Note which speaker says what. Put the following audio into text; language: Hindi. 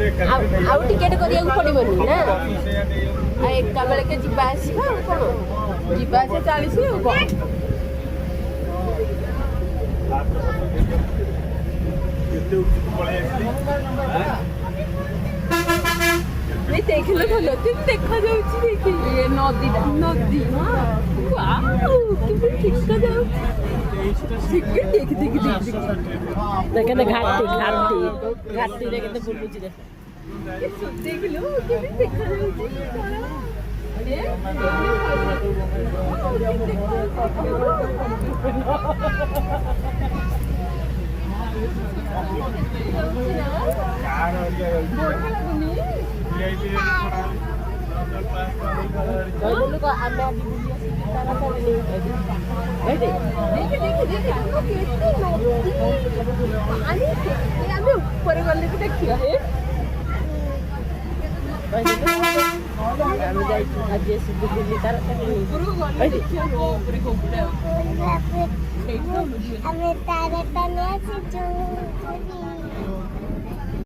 Speaker 1: आउ टिकेट करिया पड़ोनी ना एका बेले के जीवा आसवा कौन जीवा आस 40 कौन नहीं देख लो भलो तुम देखा जाउची देखी ये नदी नदी वाओ कितनी देखा जाउची देख देख देख देख देख घाटी घाटी घाटी रे केते बुलुची रे देख लो कितनी देखा जाउची अरे
Speaker 2: ଆମେ ତାର ତନେ ଆସିଛୁ